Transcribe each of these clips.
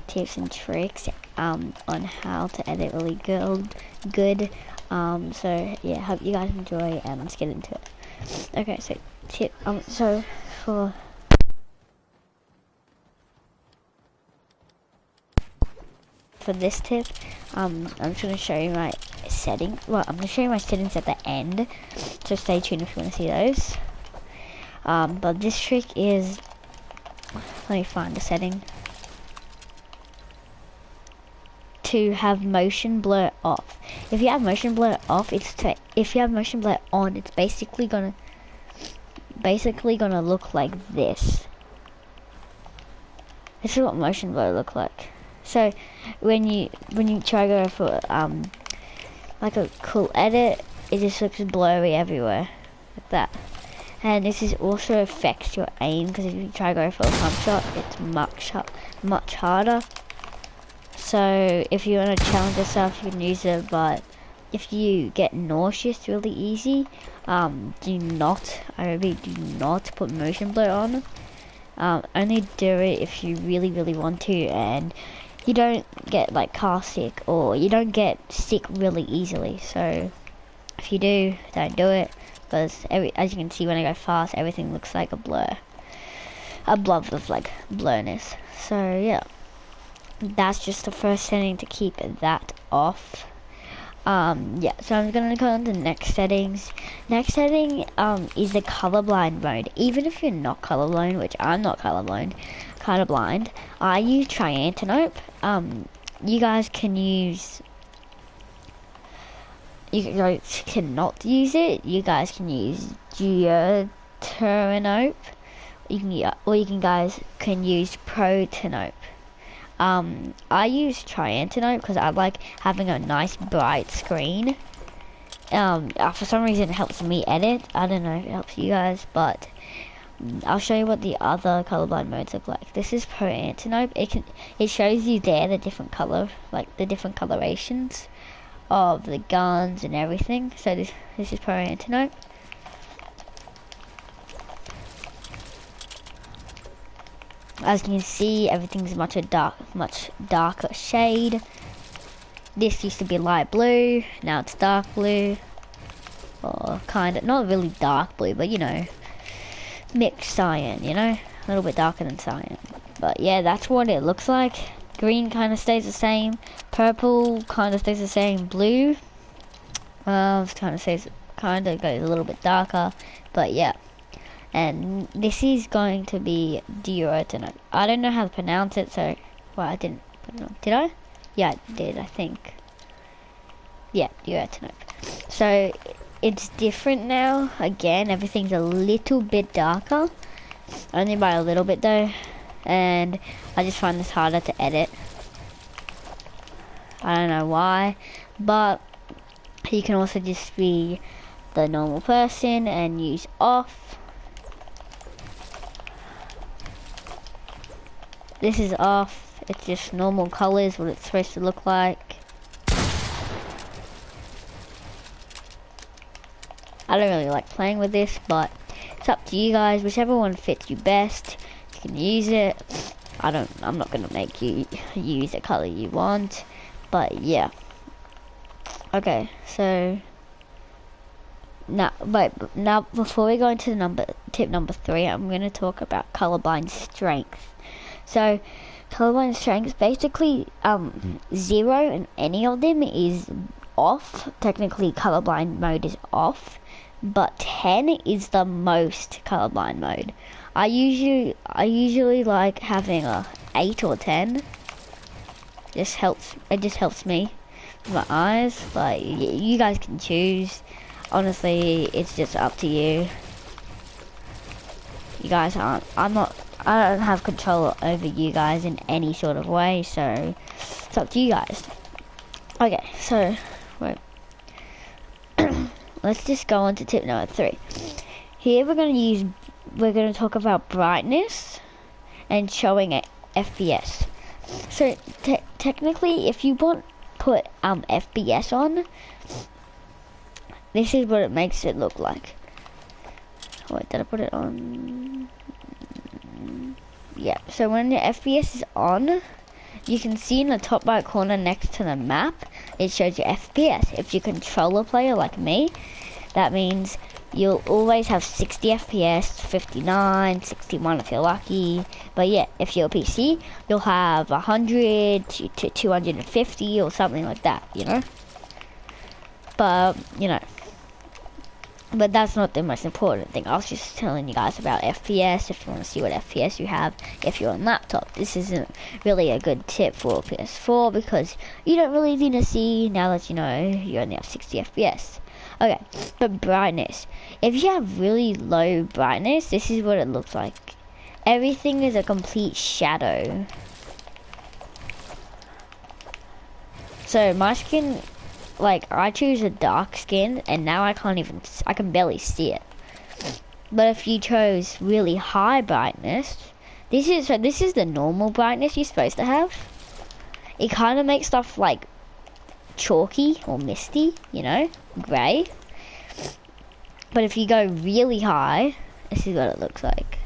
tips and tricks on how to edit really good. So yeah, hope you guys enjoy, and let's get into it. Okay, so tip so for this tip, I'm just gonna show you my settings. Well, I'm gonna show you my settings at the end, so stay tuned if you want to see those. But this trick is, let me find the setting, to have motion blur off. If you have motion blur off, if you have motion blur on, it's basically gonna look like this. This is what motion blur look like. So when you try to go for like a cool edit, it just looks blurry everywhere, like that. And this is also affects your aim, because if you try to go for a pump shot, it's much harder. So if you want to challenge yourself, you can use it, but if you get nauseous really easy, I repeat, do not put motion blur on. Only do it if you really want to, and you don't get like car sick, or you don't get sick really easily. So if you do, don't do it, because as you can see, when I go fast, everything looks like a blur, a blob of like blurriness. So yeah, that's just the first setting, to keep that off. Yeah, so I'm gonna go on to the next settings. Next setting is the colorblind mode. Even if you're not colorblind, which I'm not colorblind, kind of blind, I use Triantinope. You guys can use, you guys cannot use it. You guys can use Geotinope. You guys can use Protinope. I use Triantinope because I like having a nice bright screen. For some reason it helps me edit. I don't know if it helps you guys, but I'll show you what the other colorblind modes look like. This is Protinope. It shows you there the different color, like the different colorations of the guns and everything. So this is Protinope. As you can see, everything's much darker shade. This used to be light blue, now it's dark blue, or kind of not really dark blue, but you know, mixed cyan. You know, a little bit darker than cyan. But yeah, that's what it looks like. Green kind of stays the same. Purple kind of stays the same. Blue, kind of goes a little bit darker. But yeah. And this is going to be Duotinope. I don't know how to pronounce it, so well, I didn't put it on. Did I? Yeah, I did, I think. Yeah, Duotinope. So it's different now. Again, everything's a little bit darker, only by a little bit though. And I just find this harder to edit. I don't know why, but you can also just be the normal person and use off. This is off. It's just normal colors, what it's supposed to look like. I don't really like playing with this, but it's up to you guys. Whichever one fits you best, you can use it. I'm not gonna make you use the color you want, but yeah. Okay, so now before we go into tip number 3, I'm gonna talk about colorblind strength. So colorblind strength, basically 0 and any of them is off. Technically colorblind mode is off, but 10 is the most colorblind mode. I usually like having a 8 or 10. It just helps me with my eyes. Like, you guys can choose. Honestly, it's just up to you. You guys I don't have control over you guys in any sort of way, so it's up to you guys. Okay, so wait. Let's just go on to tip number 3. Here we're gonna talk about brightness and showing a FPS. So technically, if you put FPS on, this is what it makes it look like. Wait, did I put it on? Yeah, so when the FPS is on, you can see in the top right corner next to the map, it shows your FPS. If you're a controller player like me, that means you'll always have 60 FPS, 59, 61 if you're lucky. But yeah, if you're a PC, you'll have 100 to 250 or something like that, you know? But, you know, but that's not the most important thing. I was just telling you guys about FPS, if you want to see what FPS you have if you're on laptop. This isn't really a good tip for PS4 because you don't really need to see now that you know you only have 60 FPS. Okay, but brightness. If you have really low brightness, this is what it looks like. Everything is a complete shadow. So my skin, like I choose a dark skin and now I can barely see it. But if you chose really high brightness, this is the normal brightness you're supposed to have. It kind of makes stuff like chalky or misty, you know, grey. But if you go really high, this is what it looks like.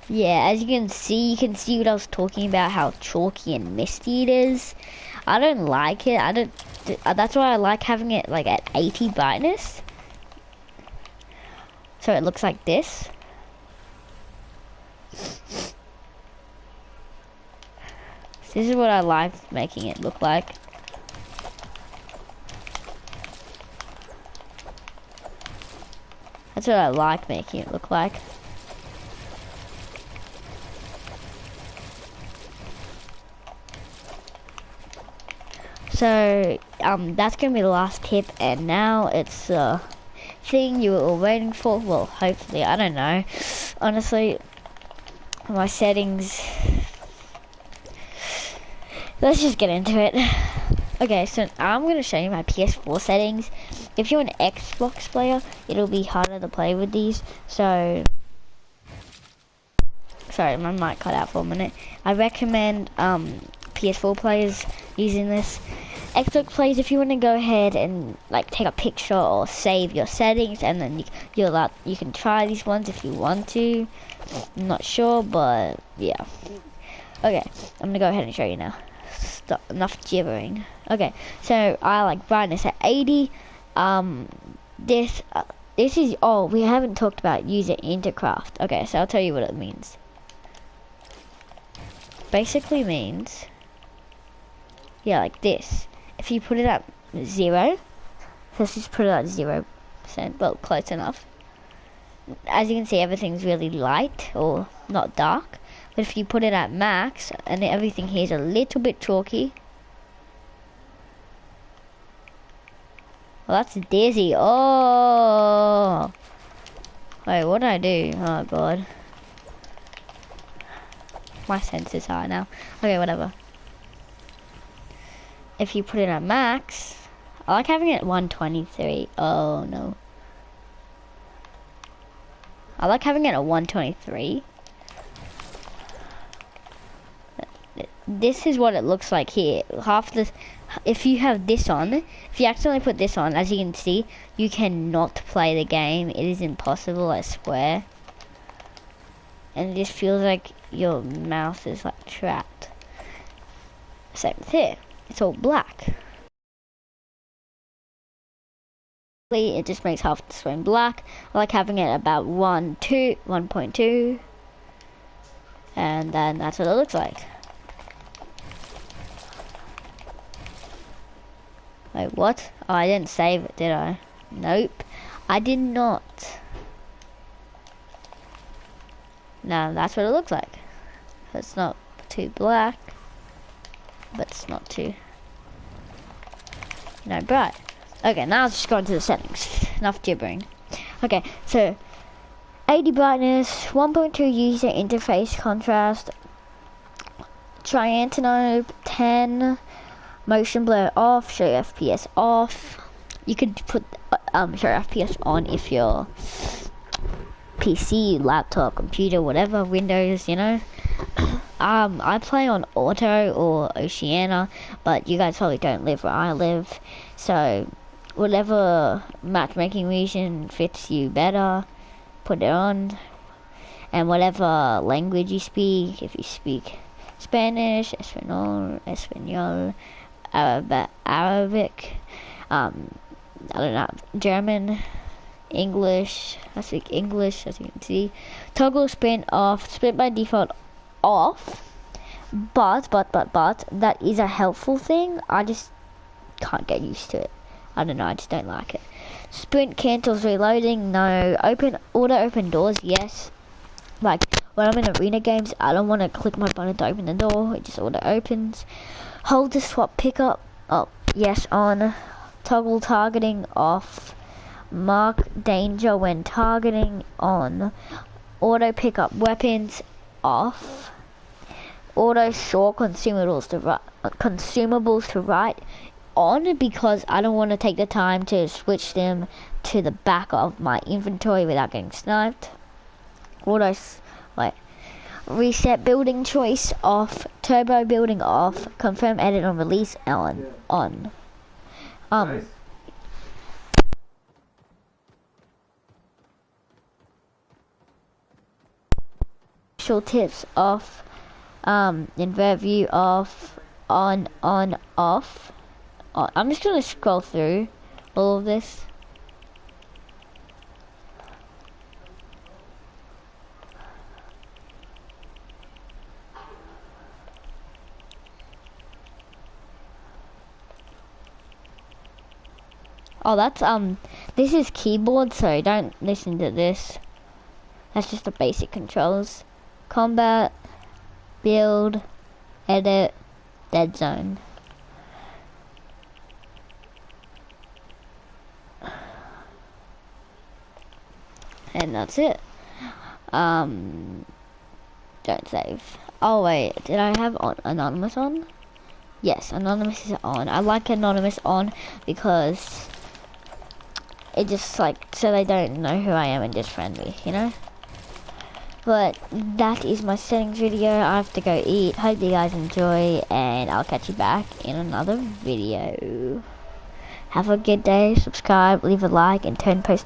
Yeah, as you can see what I was talking about, how chalky and misty it is. I don't like it. That's why I like having it like at 80 brightness. So it looks like this. This is what I like making it look like. That's what I like making it look like. So, that's gonna be the last tip, and now it's the thing you were all waiting for. Well, hopefully, I don't know. Honestly, my settings. Let's just get into it. Okay, so I'm gonna show you my PS4 settings. If you're an Xbox player, it'll be harder to play with these. So, sorry, my mic cut out for a minute. I recommend PS4 players using this. Xbox players, if you want to go ahead and like take a picture or save your settings, and then you can try these ones if you want to. I'm not sure, but yeah. Okay, I'm gonna go ahead and show you now. Stop, enough gibbering. Okay, so I like brightness at 80. This is, oh, we haven't talked about user intercraft. Okay, so I'll tell you what it means. Basically means, yeah, like this. If you put it at 0, let's just put it at 0%, well, close enough. As you can see, everything's really light or not dark. But if you put it at max, and everything here is a little bit chalky. Well, that's dizzy. Oh! Wait, what did I do? Oh, God. My senses high now. Okay, whatever. If you put it at max, I like having it at 123. Oh, no. I like having it at 123. This is what it looks like here. If you have this on, if you accidentally put this on, as you can see, you cannot play the game. It is impossible, I swear. And it just feels like your mouse is like trapped. Same with here. It's all black. It just makes half the screen black. I like having it about 1.2. And then that's what it looks like. Wait, what? Oh, I didn't save it, did I? Nope. I did not. Now, that's what it looks like. It's not too black, but it's not too, bright. Okay, now let's just go into the settings. Enough gibbering. Okay, so 80 brightness, 1.2 user interface contrast, triantenna 10, motion blur off, show FPS off. You could put show FPS on if you're PC, laptop, computer, whatever, Windows, I play on Auto or Oceania, but you guys probably don't live where I live, so whatever matchmaking region fits you better, put it on. And whatever language you speak, if you speak Spanish, Espanol, Arabic, I don't know, German, English. I speak English, as you can see. Toggle spin off, split by default off. But that is a helpful thing. I just can't get used to it. I don't know, I just don't like it. Sprint cancels reloading, no. Auto open doors, yes. Like when I'm in arena games, I don't want to click my button to open the door, it just auto opens. Hold to swap pickup, oh yes, on. Toggle targeting off. Mark danger when targeting on. Auto pick up weapons off. Auto store consumables to right on, because I don't want to take the time to switch them to the back of my inventory without getting sniped. Auto reset building choice off. Turbo building off. Confirm edit on release on. Nice. Tips off. Invert view off. On off. I'm just gonna scroll through all of this. Oh, that's this is keyboard, so don't listen to this. That's just the basic controls. Combat, build, edit, dead zone. And that's it. Don't save. Oh wait, did I have anonymous on? Yes, anonymous is on. I like anonymous on because it just like, so they don't know who I am and just friend me, you know? But that is my settings video. I have to go eat. Hope you guys enjoy, and I'll catch you back in another video. Have a good day. Subscribe, leave a like, and turn post notifications